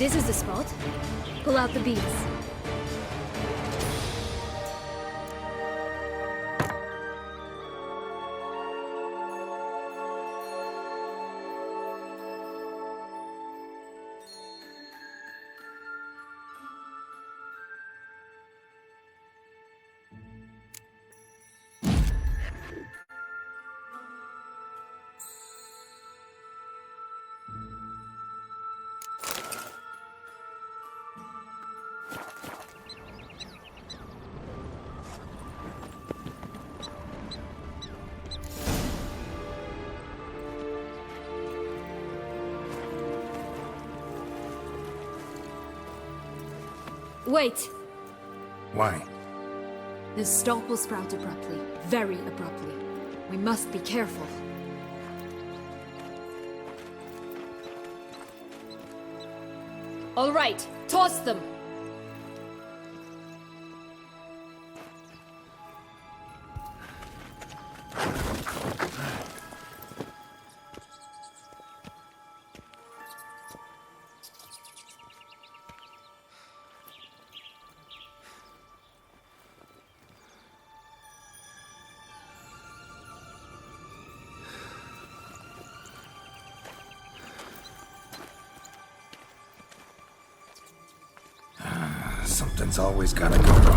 This is the spot. Pull out the beads. Wait! Why? This stalk will sprout abruptly. Very abruptly. We must be careful. All right, toss them! Something's always gotta go wrong.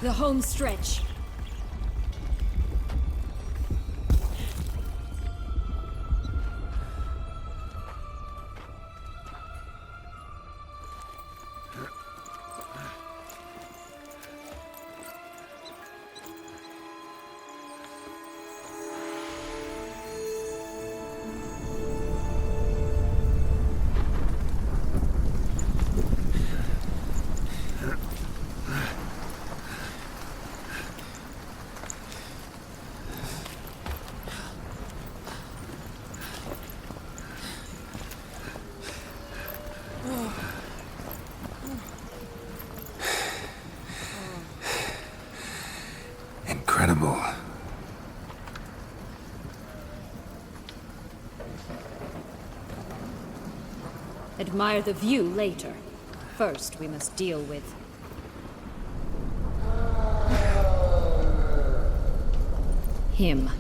The home stretch. Incredible. Admire the view later. First, we must deal with... him.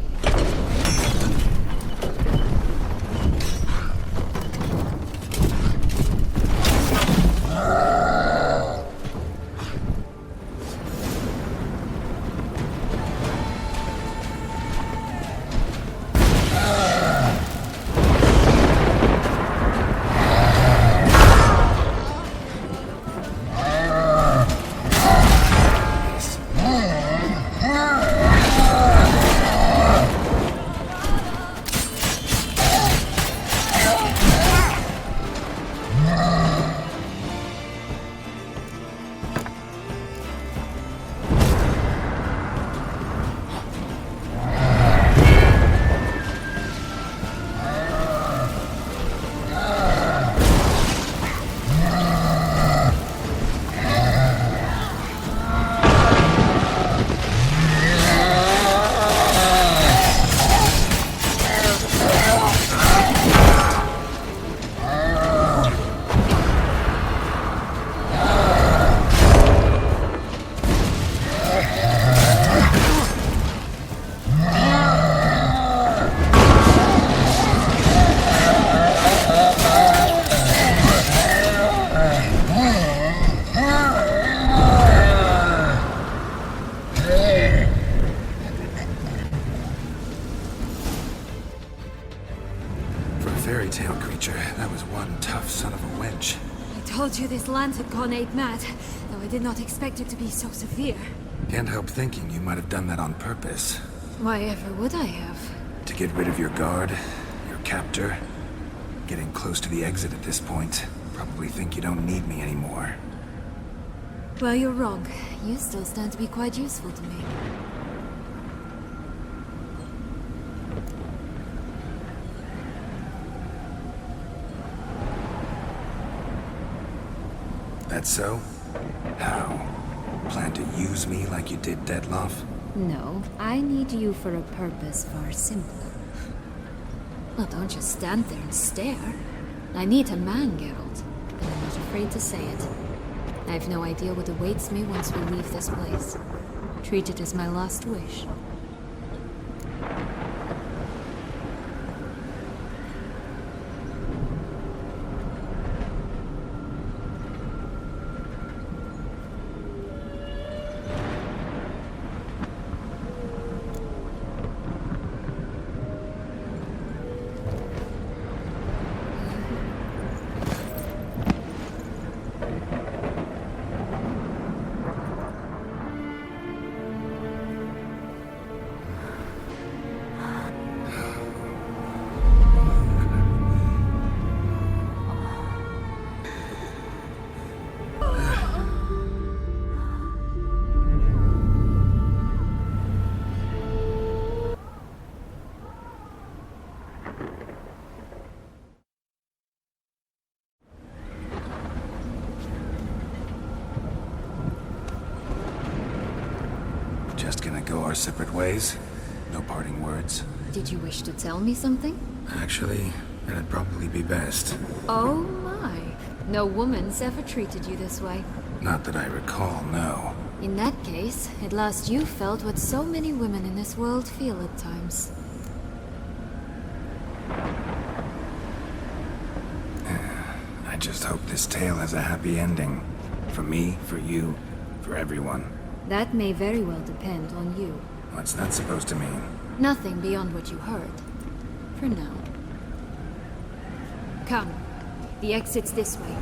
Fairy tale creature, that was one tough son of a wench. I told you this land had gone ape mad, though I did not expect it to be so severe. Can't help thinking you might have done that on purpose. Why ever would I have? To get rid of your guard, your captor. Getting close to the exit at this point. Probably think you don't need me anymore. Well, you're wrong. You still stand to be quite useful to me. That so? How? Plan to use me like you did Dettloff? No, I need you for a purpose far simpler. Well, don't just stand there and stare. I need a man, Geralt, and I'm not afraid to say it. I have no idea what awaits me once we leave this place. Treat it as my last wish. Just gonna go our separate ways? No parting words? Did you wish to tell me something? Actually, that'd probably be best. Oh my. No woman's ever treated you this way. Not that I recall, no. In that case, at last you felt what so many women in this world feel at times. I just hope this tale has a happy ending. For me, for you, for everyone. That may very well depend on you. What's that supposed to mean? Nothing beyond what you heard. For now. Come. The exit's this way.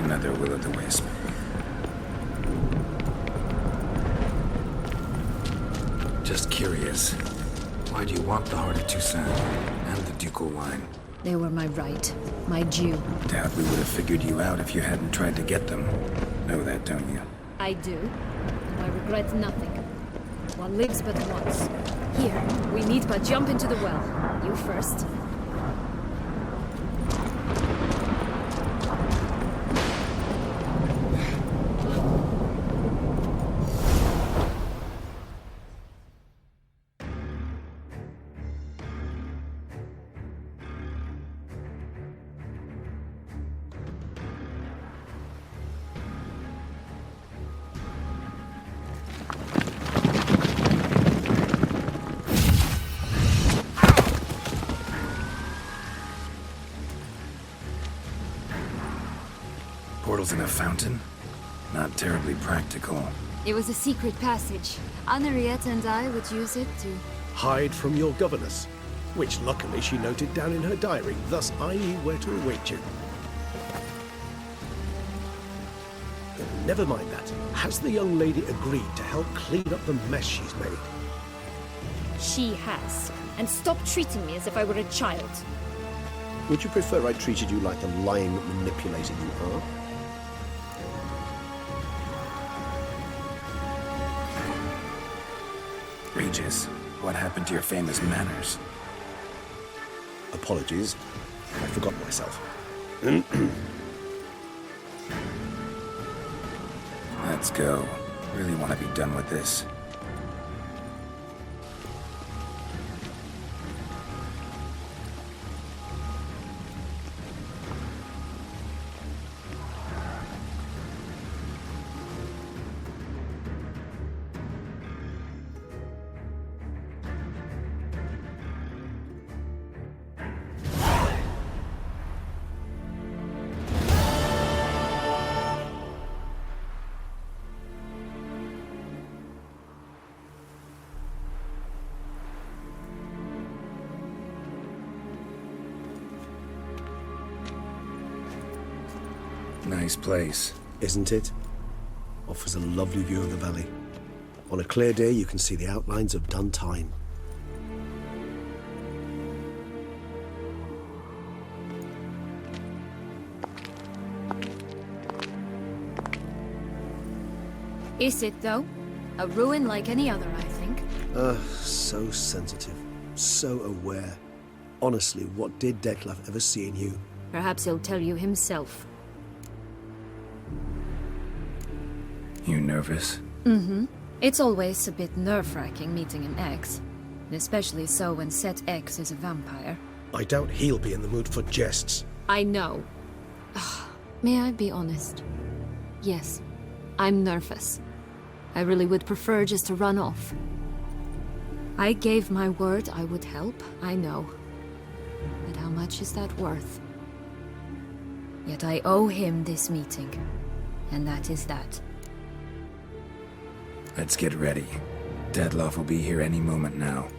Another will-o'-the-wisp. Just curious. Why do you want the Heart of Toussaint and the ducal wine? They were my right. My due. Doubt we would have figured you out if you hadn't tried to get them. Know that, don't you? I do. And I regret nothing. One lives but once. Here, we need but jump into the well. You first. Portals in a fountain? Not terribly practical. It was a secret passage. Henriette and I would use it to... hide from your governess, which luckily she noted down in her diary, thus I knew where to await you. Never mind that. Has the young lady agreed to help clean up the mess she's made? She has. And stop treating me as if I were a child. Would you prefer I treated you like the lying manipulator you are? Regis, what happened to your famous manners? Apologies. I forgot myself. Let's go. Really want to be done with this. Nice place. Isn't it? Offers a lovely view of the valley. On a clear day, you can see the outlines of Duntine. Is it, though? A ruin like any other, I think. So sensitive. So aware. Honestly, what did Detlef ever see in you? Perhaps he'll tell you himself. You nervous? Mm-hmm. It's always a bit nerve-wracking meeting an ex. Especially so when said ex is a vampire. I doubt he'll be in the mood for jests. I know. May I be honest? Yes, I'm nervous. I really would prefer just to run off. I gave my word I would help, I know. But how much is that worth? Yet I owe him this meeting. And that is that. Let's get ready. Detlef will be here any moment now.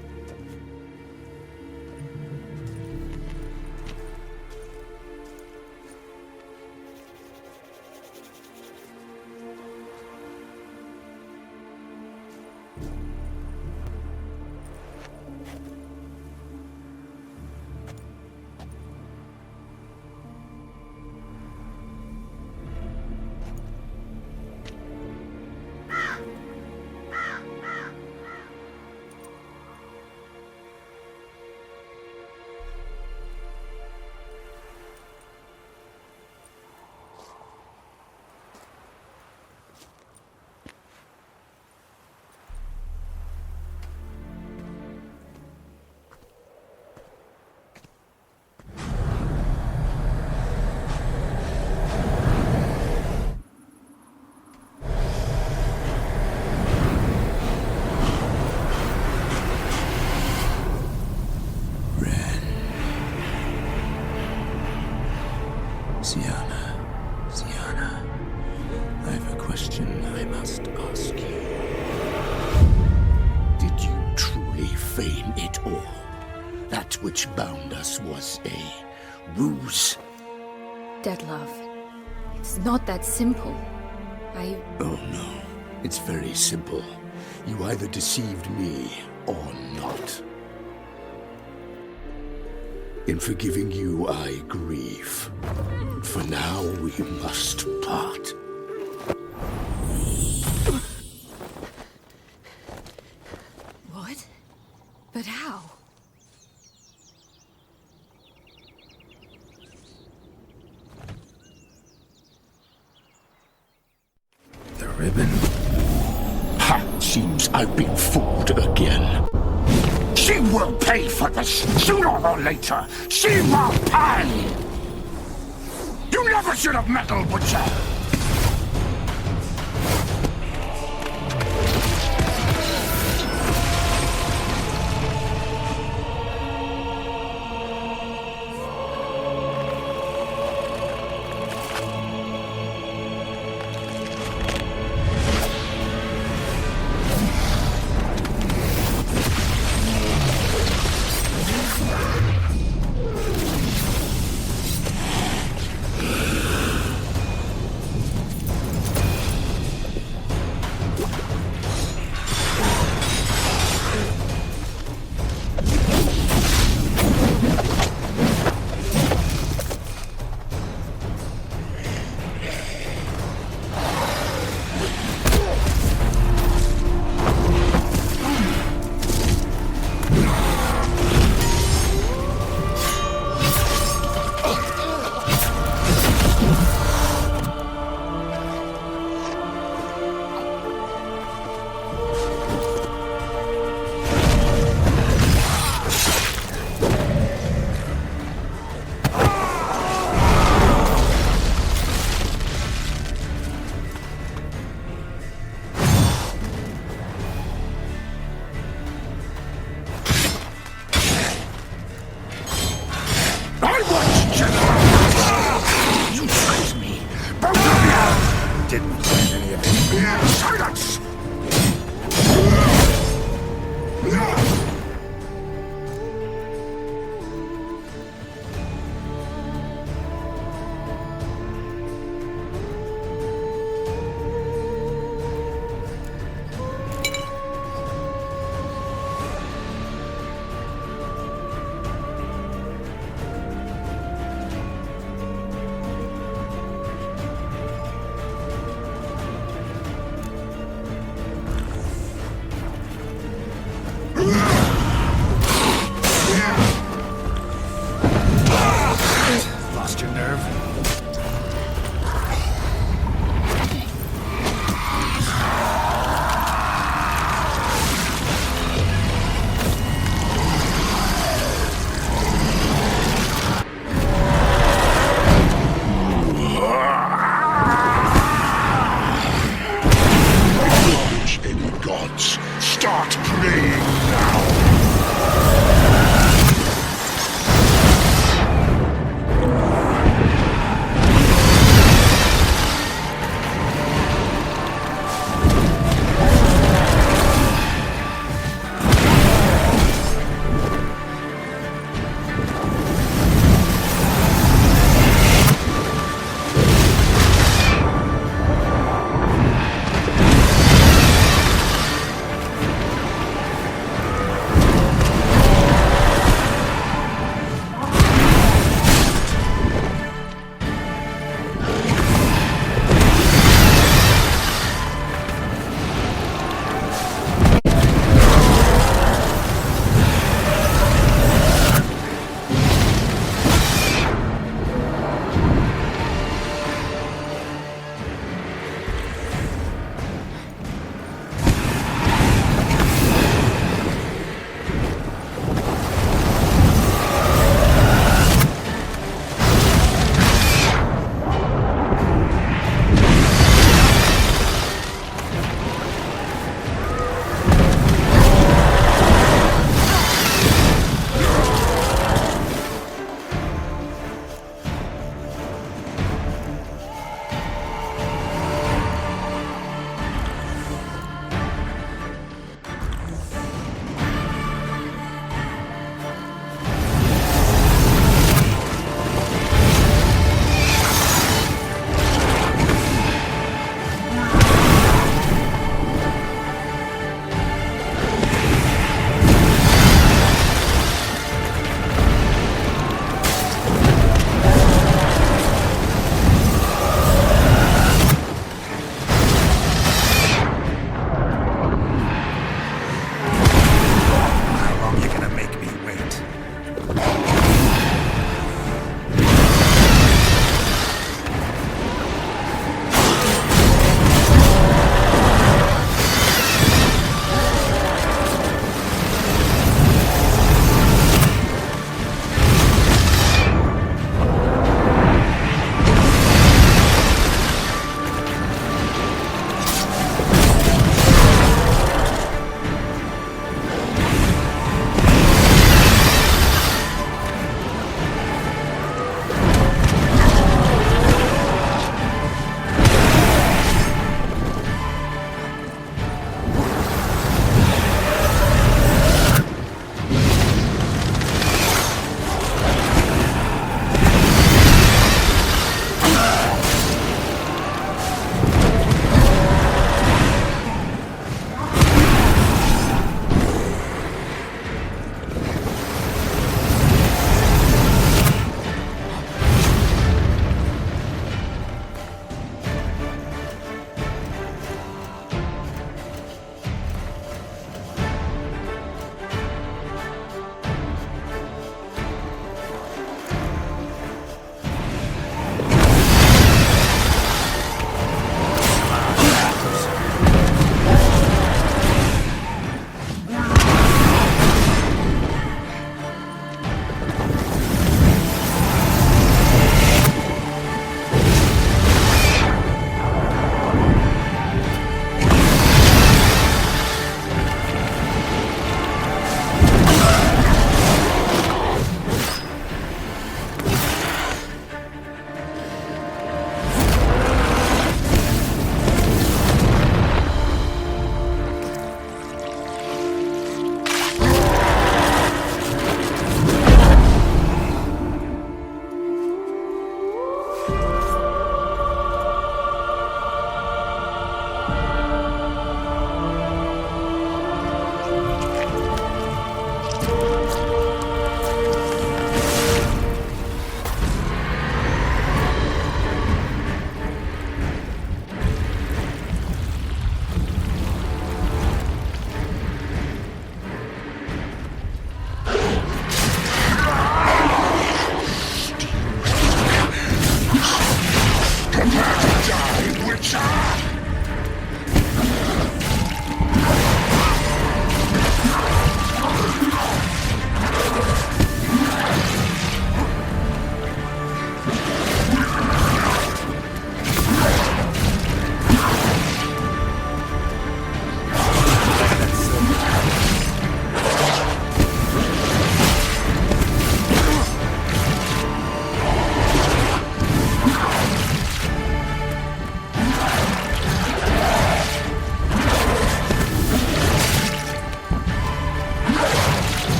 Sienna, I have a question I must ask you. Did you truly feign it all? That which bound us was a ruse? Detlef, it's not that simple. Oh no, it's very simple. You either deceived me or not. In forgiving you, I grieve. For now, we must part. What? But how? The ribbon. Ha! Seems I've been fooled again. She will pay for this, sooner or later. She will pay! You never should have meddled, Witcher!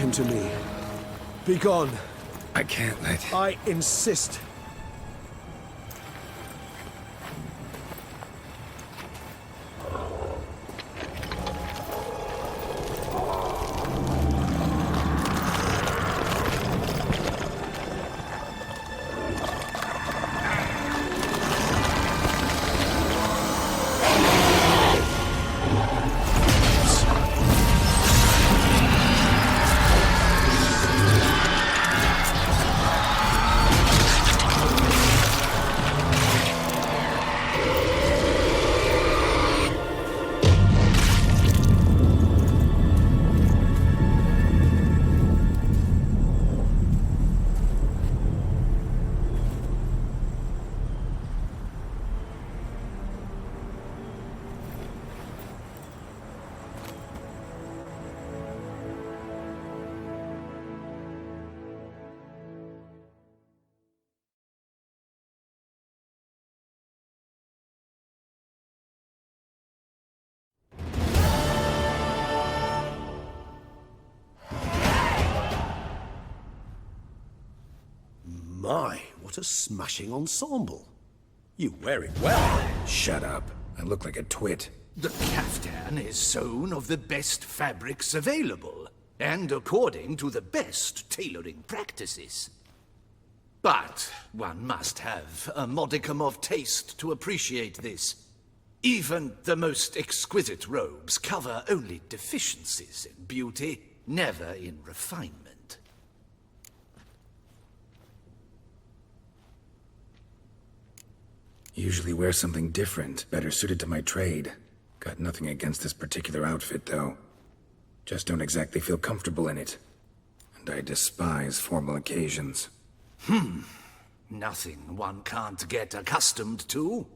him to me. Be gone. I can't let... I insist. My, what a smashing ensemble. You wear it well. Shut up. I look like a twit. The caftan is sewn of the best fabrics available, and according to the best tailoring practices. But one must have a modicum of taste to appreciate this. Even the most exquisite robes cover only deficiencies in beauty, never in refinement. Usually wear something different, better suited to my trade. Got nothing against this particular outfit, though. Just don't exactly feel comfortable in it. And I despise formal occasions. Nothing one can't get accustomed to.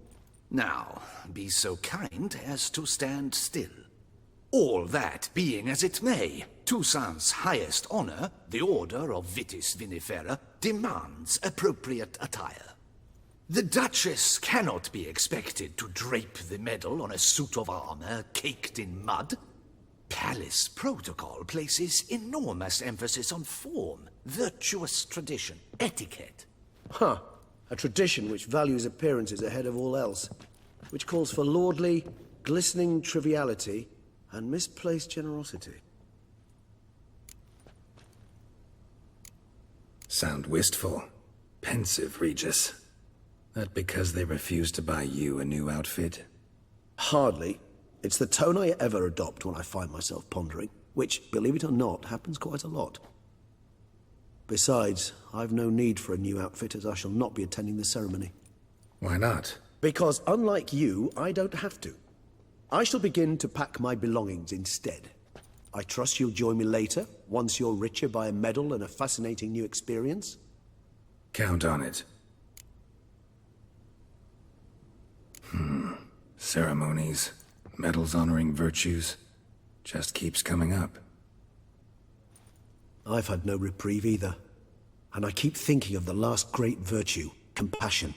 Now, be so kind as to stand still. All that being as it may, Toussaint's highest honor, the Order of Vitis Vinifera, demands appropriate attire. The Duchess cannot be expected to drape the medal on a suit of armor caked in mud. Palace protocol places enormous emphasis on form, virtuous tradition, etiquette. Huh. A tradition which values appearances ahead of all else. Which calls for lordly, glistening triviality and misplaced generosity. Sound wistful. Pensive, Regis. That because they refused to buy you a new outfit? Hardly. It's the tone I ever adopt when I find myself pondering, which, believe it or not, happens quite a lot. Besides, I've no need for a new outfit as I shall not be attending the ceremony. Why not? Because unlike you, I don't have to. I shall begin to pack my belongings instead. I trust you'll join me later, once you're richer by a medal and a fascinating new experience? Count on it. Ceremonies, medals honoring virtues, just keeps coming up. I've had no reprieve either. And I keep thinking of the last great virtue, compassion.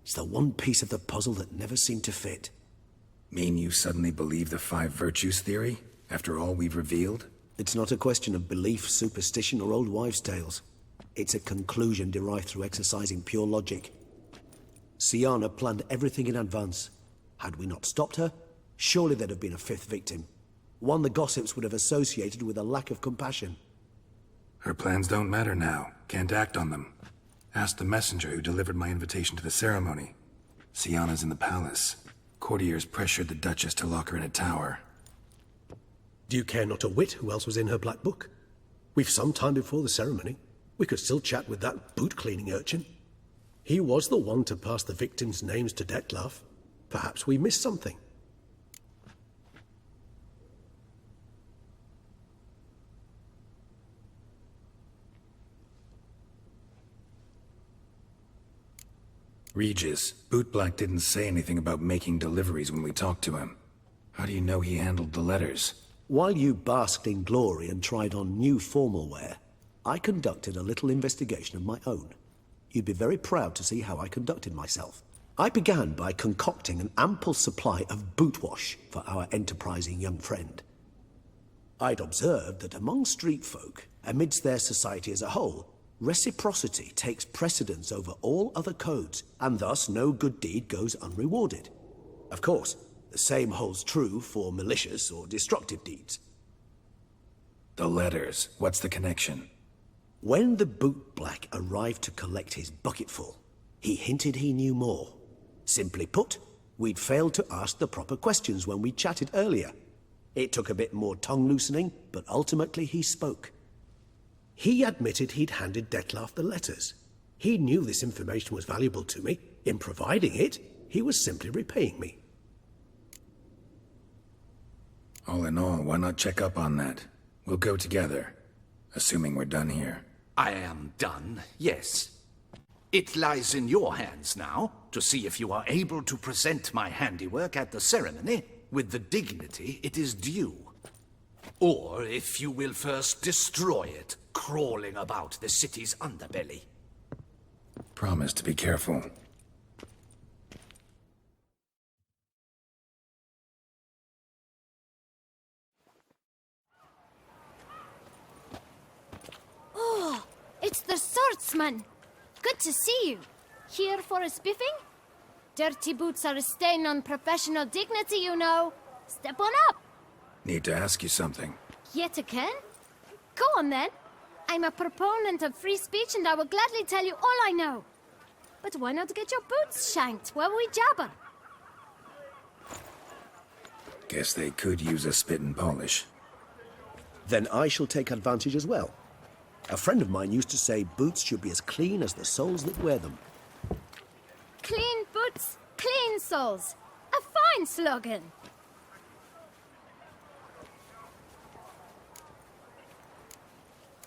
It's the one piece of the puzzle that never seemed to fit. Mean you suddenly believe the 5 virtues theory, after all we've revealed? It's not a question of belief, superstition, or old wives' tales. It's a conclusion derived through exercising pure logic. Siana planned everything in advance. Had we not stopped her, surely there'd have been a 5th victim. One the gossips would have associated with a lack of compassion. Her plans don't matter now. Can't act on them. Ask the messenger who delivered my invitation to the ceremony. Siana's in the palace. Courtiers pressured the Duchess to lock her in a tower. Do you care not a whit who else was in her black book? We've some time before the ceremony. We could still chat with that boot-cleaning urchin. He was the one to pass the victims' names to Dettlaff. Perhaps we missed something. Regis, Bootblack didn't say anything about making deliveries when we talked to him. How do you know he handled the letters? While you basked in glory and tried on new formal wear, I conducted a little investigation of my own. You'd be very proud to see how I conducted myself. I began by concocting an ample supply of boot wash for our enterprising young friend. I'd observed that among street folk, amidst their society as a whole, reciprocity takes precedence over all other codes, and thus no good deed goes unrewarded. Of course, the same holds true for malicious or destructive deeds. The letters, what's the connection? When the bootblack arrived to collect his bucketful, he hinted he knew more. Simply put, we'd failed to ask the proper questions when we chatted earlier. It took a bit more tongue-loosening, but ultimately he spoke. He admitted he'd handed Dettlaff the letters. He knew this information was valuable to me. In providing it, he was simply repaying me. All in all, why not check up on that? We'll go together, assuming we're done here. I am done, yes. It lies in your hands now to see if you are able to present my handiwork at the ceremony with the dignity it is due. Or if you will first destroy it, crawling about the city's underbelly. Promise to be careful. Oh, it's the swordsman. Good to see you. Here for a spiffing? Dirty boots are a stain on professional dignity, you know. Step on up. Need to ask you something. Yet again? Go on then. I'm a proponent of free speech and I will gladly tell you all I know. But why not get your boots shanked while we jabber? Guess they could use a spit and polish. Then I shall take advantage as well. A friend of mine used to say boots should be as clean as the soles that wear them. Clean boots, clean soles. A fine slogan.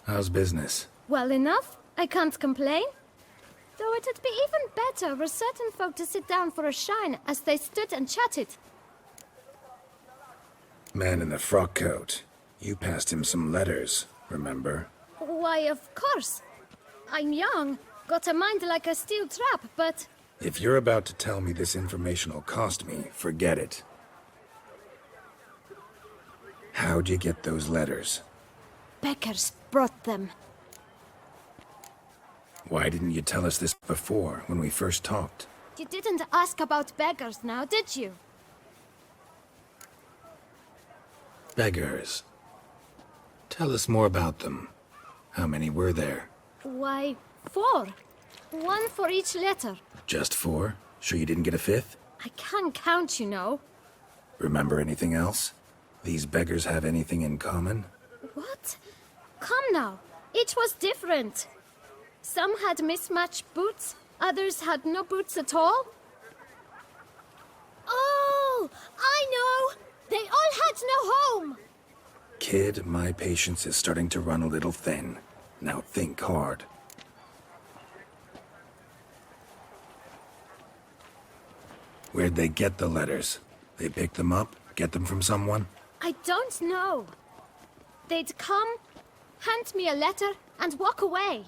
How's business? Well enough. I can't complain. Though it'd be even better for certain folk to sit down for a shine as they stood and chatted. Man in the frock coat. You passed him some letters, remember? Why, of course. I'm young, got a mind like a steel trap, but... If you're about to tell me this information will cost me, forget it. How'd you get those letters? Beggars brought them. Why didn't you tell us this before, when we first talked? You didn't ask about beggars now, did you? Beggars. Tell us more about them. How many were there? Why, 4. 1 for each letter. Just 4? Sure you didn't get a 5th? I can't count, you know. Remember anything else? These beggars have anything in common? What? Come now. Each was different. Some had mismatched boots, others had no boots at all. Oh, I know! They all had no home! Kid, my patience is starting to run a little thin. Now think hard. Where'd they get the letters? They picked them up? Get them from someone? I don't know. They'd come, hand me a letter, and walk away.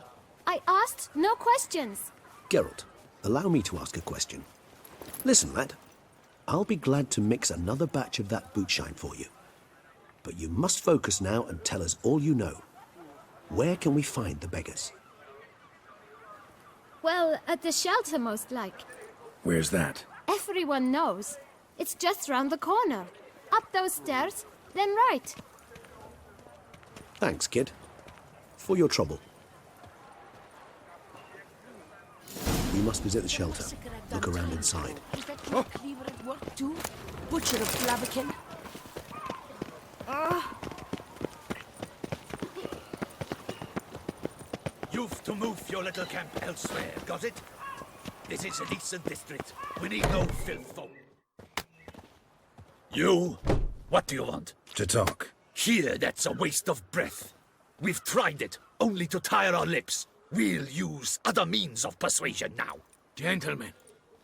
I asked no questions. Geralt, allow me to ask a question. Listen, lad. I'll be glad to mix another batch of that bootshine for you. But you must focus now and tell us all you know. Where can we find the beggars? Well, at the shelter, most like. Where's that? Everyone knows. It's just round the corner. Up those stairs, then right. Thanks, kid. For your trouble. We must visit the shelter. Look around inside. Is that your cleaver at work too? Butcher of Blaviken? You've to move your little camp elsewhere, got it? This is a decent district. We need no filth folk. You? What do you want? To talk. Here, that's a waste of breath. We've tried it, only to tire our lips. We'll use other means of persuasion now. Gentlemen,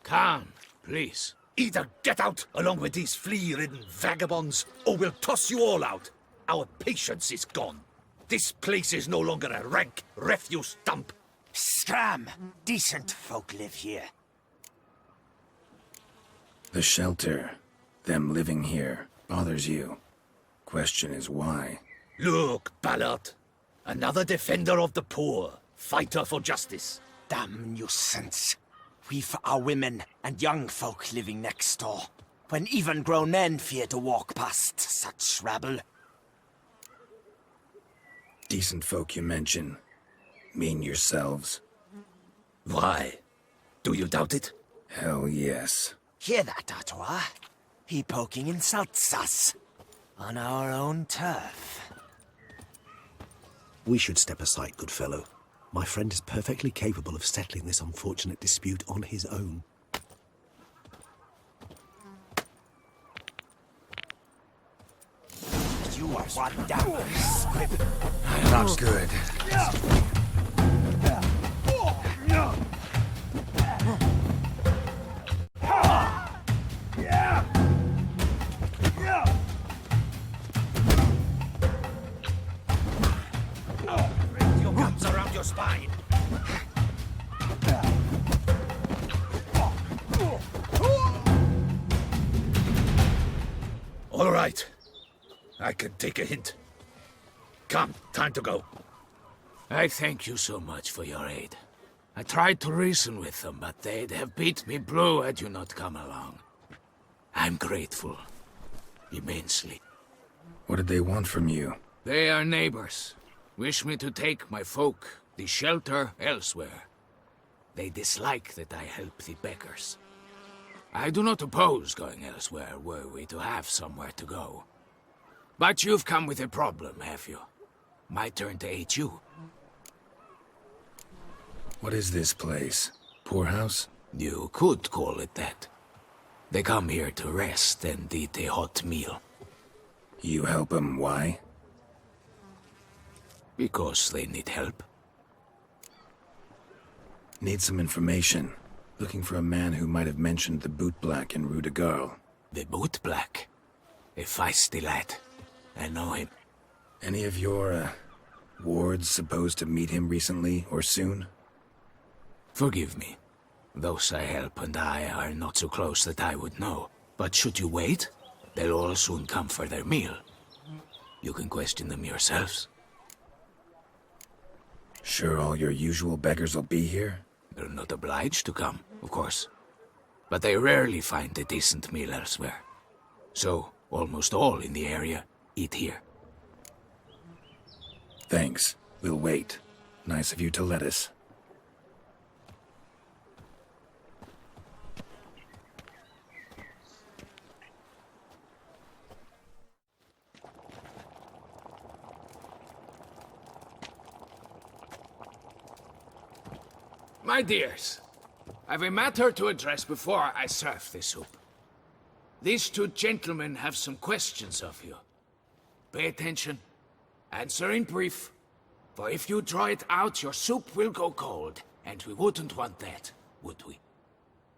calm, please. Either get out along with these flea-ridden vagabonds, or we'll toss you all out. Our patience is gone. This place is no longer a rank refuse dump. Scram! Decent folk live here. The shelter, them living here, bothers you. Question is why? Look, Ballard. Another defender of the poor. Fighter for justice. Damn nuisance. We've our women and young folk living next door, when even grown men fear to walk past such rabble. Decent folk you mention. Mean yourselves. Why? Do you doubt it? Hell yes. Hear that, Artois? He poking insults us. On our own turf. We should step aside, good fellow. My friend is perfectly capable of settling this unfortunate dispute on his own. You are one damn squib. Not good. Your guns around your spine. All right. I can take a hint. Come, time to go. I thank you so much for your aid. I tried to reason with them, but they'd have beat me blue had you not come along. I'm grateful. Immensely. What did they want from you? They are neighbors. Wish me to take my folk, the shelter, elsewhere. They dislike that I help the beggars. I do not oppose going elsewhere, were we to have somewhere to go. But you've come with a problem, have you? My turn to aid you. What is this place? Poorhouse? You could call it that. They come here to rest and eat a hot meal. You help them, why? Because they need help. Need some information. Looking for a man who might have mentioned the boot black in Rue de Garl. The boot black? A feisty lad. I know him. Any of your, wards supposed to meet him recently or soon? Forgive me. Those I help and I are not so close that I would know. But should you wait, they'll all soon come for their meal. You can question them yourselves. Sure all your usual beggars will be here? They're not obliged to come, of course. But they rarely find a decent meal elsewhere. So, almost all in the area eat here. Thanks. We'll wait. Nice of you to let us. My dears, I've a matter to address before I serve the soup. These two gentlemen have some questions of you. Pay attention. Answer in brief. For if you draw it out, your soup will go cold. And we wouldn't want that, would we?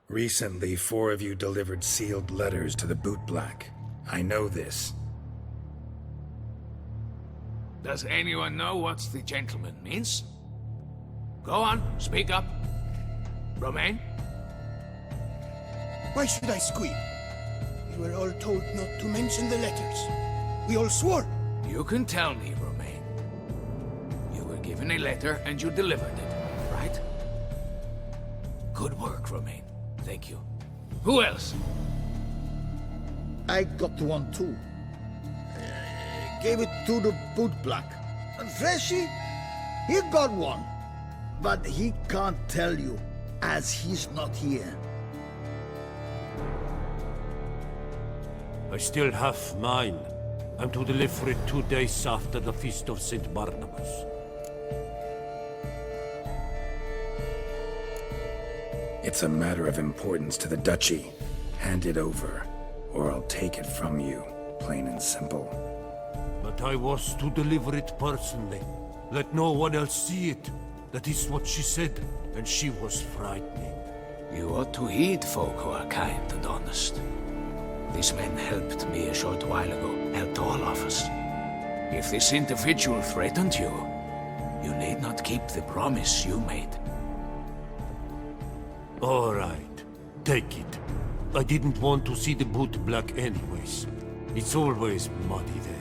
Recently, 4 of you delivered sealed letters to the boot black. I know this. Does anyone know what the gentleman means? Go on, speak up. Romain? Why should I squeal? We were all told not to mention the letters. We all swore. You can tell me, Romain. You were given a letter and you delivered it, right? Good work, Romain. Thank you. Who else? I got one too. Gave it to the boot black. And Freshy, he got one. But he can't tell you, as he's not here. I still have mine. I'm to deliver it 2 days after the Feast of St. Barnabas. It's a matter of importance to the Duchy. Hand it over, or I'll take it from you, plain and simple. But I was to deliver it personally. Let no one else see it. That is what she said, and she was frightening. You ought to heed folk who are kind and honest. These men helped me a short while ago, helped all of us. If this individual threatened you, you need not keep the promise you made. All right, take it. I didn't want to see the boot black anyways. It's always muddy there.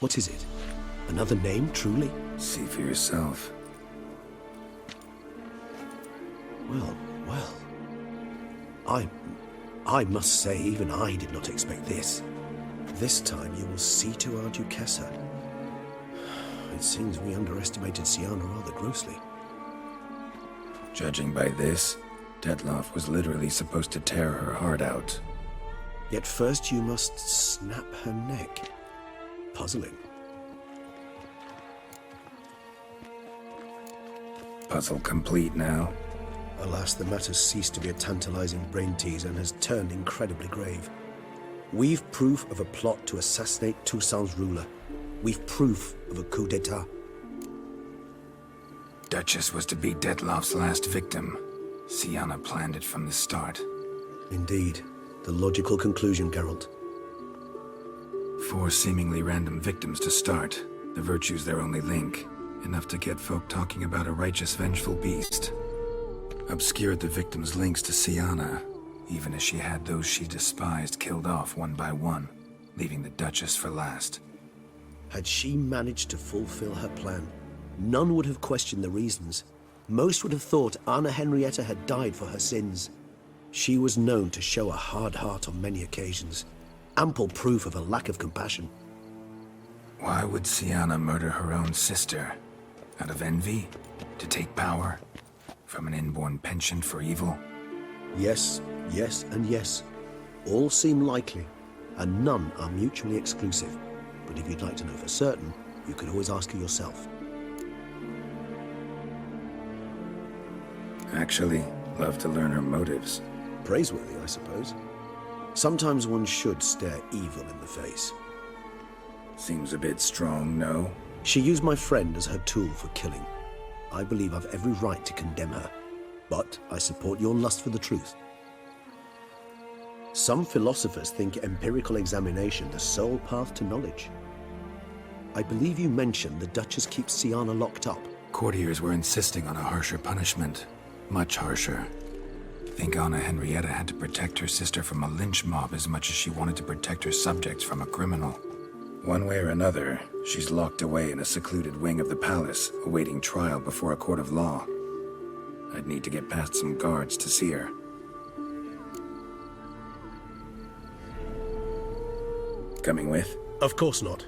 What is it? Another name, truly? See for yourself. Well, well. I must say, even I did not expect this. This time you will see to our Duchessa. It seems we underestimated Siana rather grossly. Judging by this, Detloff was literally supposed to tear her heart out. Yet first you must snap her neck. Puzzling. Puzzle complete now. Alas, the matter ceased to be a tantalizing brain teaser and has turned incredibly grave. We've proof of a plot to assassinate Toussaint's ruler. We've proof of a coup d'etat. Duchess was to be Detloff's last victim. Siana planned it from the start. Indeed. The logical conclusion, Geralt. 4 seemingly random victims to start. The virtue's their only link. Enough to get folk talking about a righteous, vengeful beast. Obscured the victims' links to Siana, even as she had those she despised killed off one by one, leaving the Duchess for last. Had she managed to fulfill her plan, none would have questioned the reasons. Most would have thought Anna Henrietta had died for her sins. She was known to show a hard heart on many occasions, ample proof of a lack of compassion. Why would Siana murder her own sister? Out of envy? To take power? From an inborn penchant for evil? Yes, yes, and yes. All seem likely, and none are mutually exclusive. But if you'd like to know for certain, you could always ask her yourself. Actually, love to learn her motives. Praiseworthy, I suppose. Sometimes one should stare evil in the face. Seems a bit strong, no? She used my friend as her tool for killing. I believe I've every right to condemn her, but I support your lust for the truth. Some philosophers think empirical examination the sole path to knowledge. I believe you mentioned the Duchess keeps Siana locked up. Courtiers were insisting on a harsher punishment. Much harsher. Think Anna Henrietta had to protect her sister from a lynch mob as much as she wanted to protect her subjects from a criminal. One way or another, she's locked away in a secluded wing of the palace, awaiting trial before a court of law. I'd need to get past some guards to see her. Coming with? Of course not.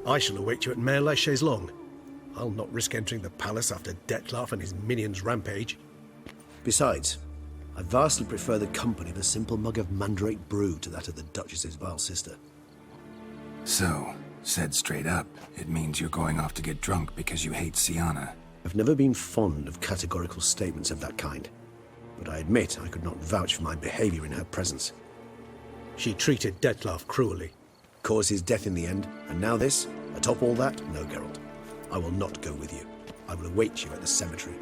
I shall await you at Mare la Chaise-Longue. I'll not risk entering the palace after Detloff and his minions rampage. Besides, I vastly prefer the company of a simple mug of mandrake brew to that of the Duchess's vile sister. So, said straight up, it means you're going off to get drunk because you hate Siana. I've never been fond of categorical statements of that kind, but I admit I could not vouch for my behavior in her presence. She treated Detloff cruelly, caused his death in the end, and now this? Atop all that? No, Geralt. I will not go with you. I will await you at the cemetery.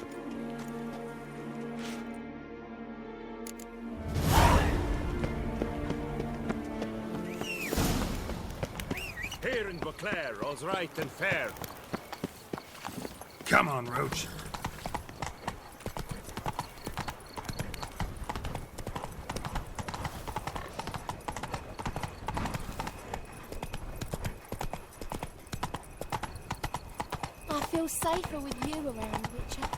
Here in Beauclair, all's right and fair. Come on, Roach. I feel safer with you around, Witcher.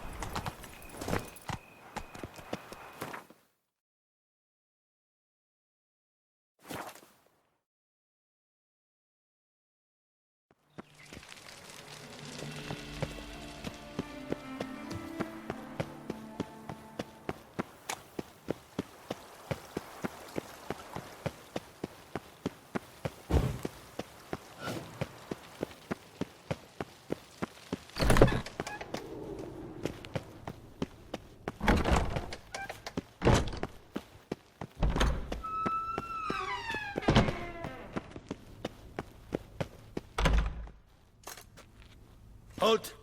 Halt!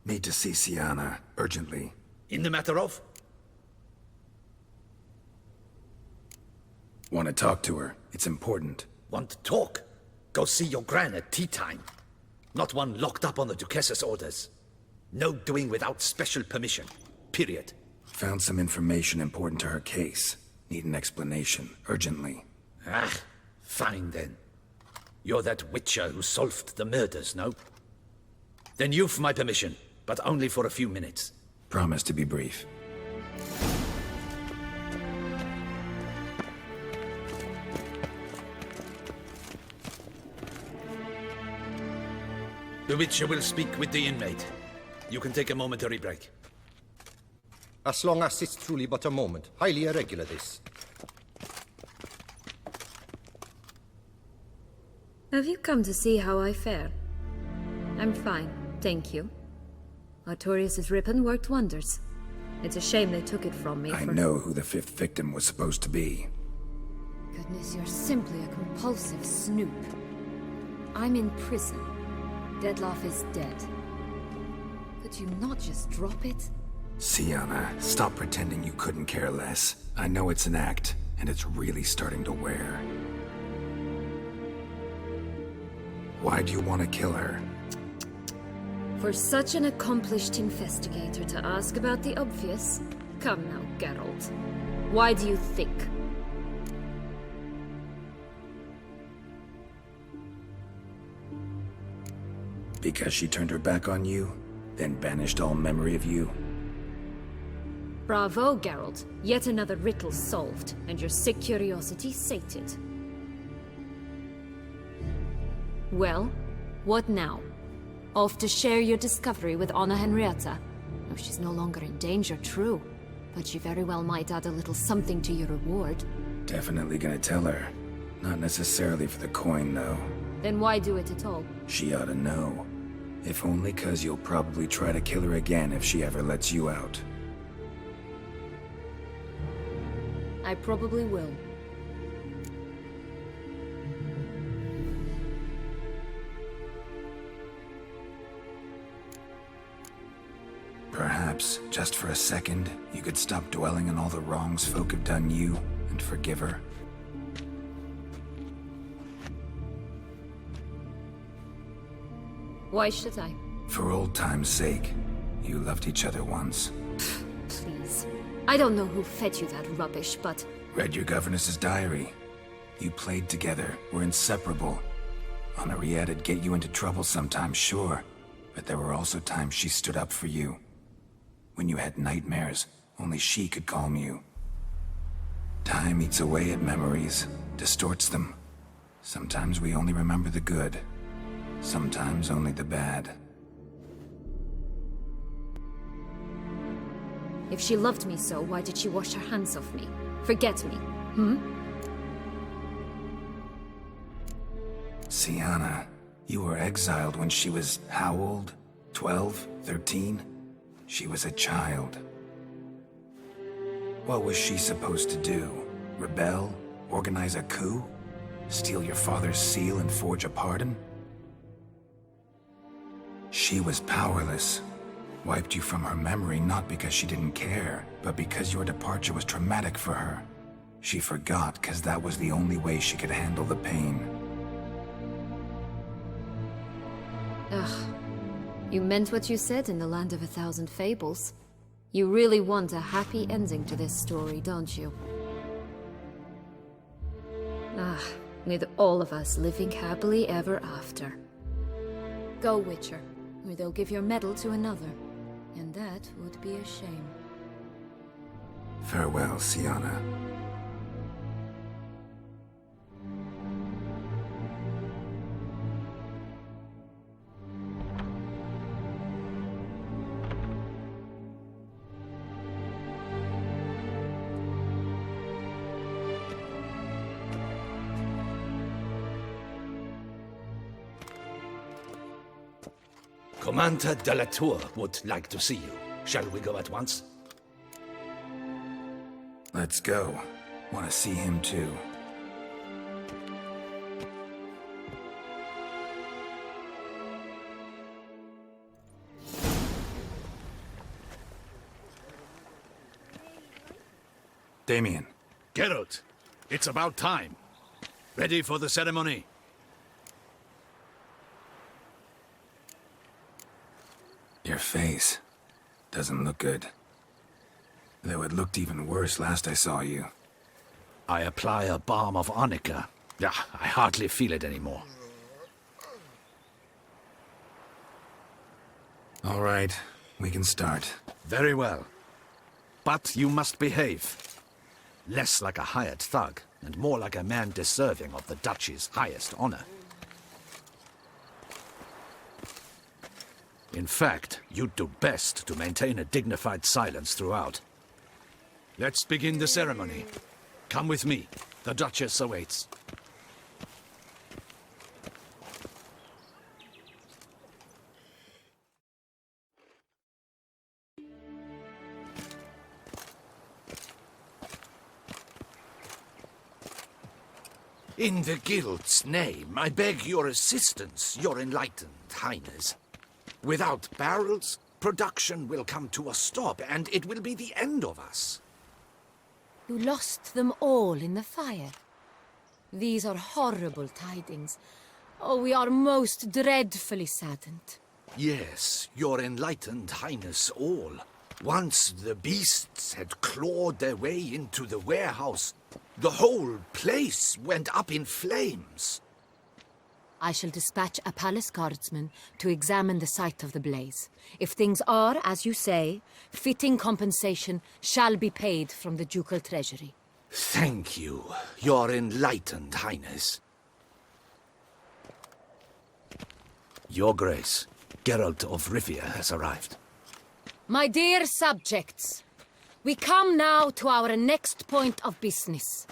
Need to see Siana, urgently. In the matter of? Want to talk to her. It's important. Want to talk? Go see your gran at tea time. Not one locked up on the Duchess's orders. No doing without special permission. Period. Found some information important to her case. Need an explanation, urgently. Ah, fine then. You're that Witcher who solved the murders, no? Then you've my permission, but only for a few minutes. Promise to be brief. The Witcher will speak with the inmate. You can take a momentary break. As long as it's truly but a moment. Highly irregular, this. Have you come to see how I fare? I'm fine, thank you. Artorius' ribbon worked wonders. It's a shame they took it from me. I know who the fifth victim was supposed to be. Goodness, you're simply a compulsive snoop. I'm in prison. Deadloff is dead. Could you not just drop it? Sienna, stop pretending you couldn't care less. I know it's an act, and it's really starting to wear. Why do you want to kill her? For such an accomplished investigator to ask about the obvious? Come now, Geralt. Why do you think? Because she turned her back on you, then banished all memory of you? Bravo, Geralt. Yet another riddle solved, and your sick curiosity sated. Well, what now? Off to share your discovery with Anna Henrietta? Oh, she's no longer in danger, true. But she very well might add a little something to your reward. Definitely gonna tell her. Not necessarily for the coin, though. Then why do it at all? She ought to know. If only 'cause you'll probably try to kill her again if she ever lets you out. I probably will. Perhaps, just for a second, you could stop dwelling on all the wrongs folk have done you and forgive her. Why should I? For old time's sake. You loved each other once. Please. I don't know who fed you that rubbish, but... Read your governess's diary. You played together, were inseparable. Henriette'd get you into trouble sometimes, sure. But there were also times she stood up for you. When you had nightmares, only she could calm you. Time eats away at memories, distorts them. Sometimes we only remember the good. Sometimes only the bad. If she loved me so, why did she wash her hands off me? Forget me, hmm? Sienna, you were exiled when she was how old? 12? 13? She was a child. What was she supposed to do? Rebel? Organize a coup? Steal your father's seal and forge a pardon? She was powerless. Wiped you from her memory not because she didn't care, but because your departure was traumatic for her. She forgot because that was the only way she could handle the pain. Ugh. You meant what you said in the Land of a Thousand Fables. You really want a happy ending to this story, don't you? Ah, with all of us living happily ever after. Go, Witcher, or they'll give your medal to another. And that would be a shame. Farewell, Sienna. Commander de la Tour would like to see you. Shall we go at once? Let's go. Want to see him too. Damien. Geralt, it's about time. Ready for the ceremony? Your face doesn't look good. Though it looked even worse last I saw you. I apply a balm of arnica. Yeah, I hardly feel it anymore. All right, we can start. Very well. But you must behave. Less like a hired thug, and more like a man deserving of the Duchy's highest honor. In fact, you'd do best to maintain a dignified silence throughout. Let's begin the ceremony. Come with me. The Duchess awaits. In the Guild's name, I beg your assistance, your enlightened highness. Without barrels, production will come to a stop, and it will be the end of us. You lost them all in the fire. These are horrible tidings. Oh, we are most dreadfully saddened. Yes, your enlightened highness all. Once the beasts had clawed their way into the warehouse, the whole place went up in flames. I shall dispatch a palace guardsman to examine the site of the blaze. If things are, as you say, fitting compensation shall be paid from the ducal treasury. Thank you, your enlightened highness. Your Grace, Geralt of Rivia has arrived. My dear subjects, we come now to our next point of business.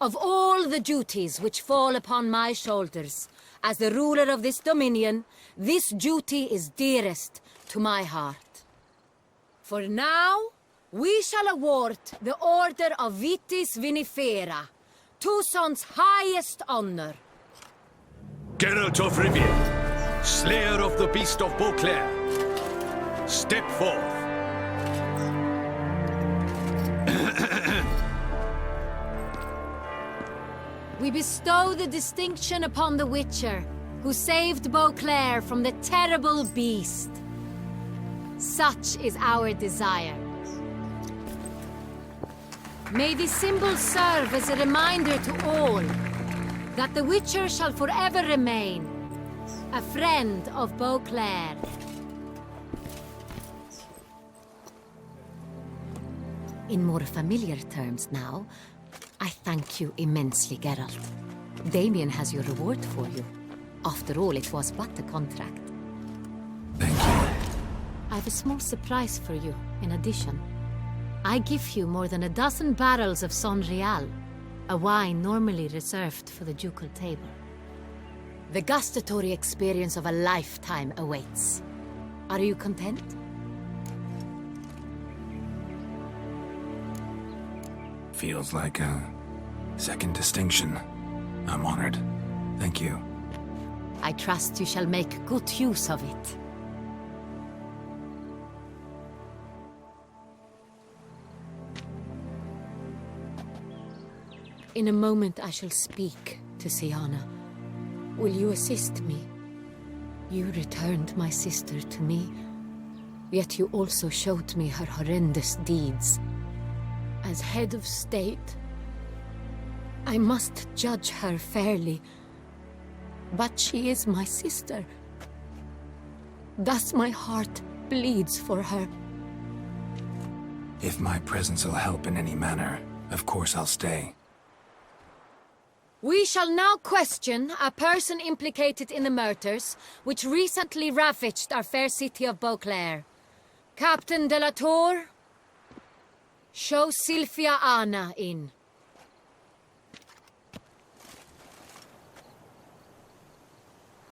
Of all the duties which fall upon my shoulders, as the ruler of this dominion, this duty is dearest to my heart. For now, we shall award the Order of Vitis Vinifera, Tucson's highest honor. Geralt of Rivia, Slayer of the Beast of Beauclair, step forth. We bestow the distinction upon the Witcher, who saved Beauclair from the terrible beast. Such is our desire. May this symbol serve as a reminder to all that the Witcher shall forever remain a friend of Beauclair. In more familiar terms now, I thank you immensely, Geralt. Damien has your reward for you. After all, it was but a contract. Thank you. I have a small surprise for you, in addition. I give you more than a dozen barrels of Son Real, a wine normally reserved for the ducal table. The gustatory experience of a lifetime awaits. Are you content? Feels like a second distinction. I'm honored. Thank you. I trust you shall make good use of it. In a moment I shall speak to Syanna. Will you assist me? You returned my sister to me, yet you also showed me her horrendous deeds. As head of state, I must judge her fairly, but she is my sister. Thus my heart bleeds for her. If my presence will help in any manner, of course I'll stay. We shall now question a person implicated in the murders which recently ravaged our fair city of Beauclair. Captain de la Tour, show Sylvia Anna in.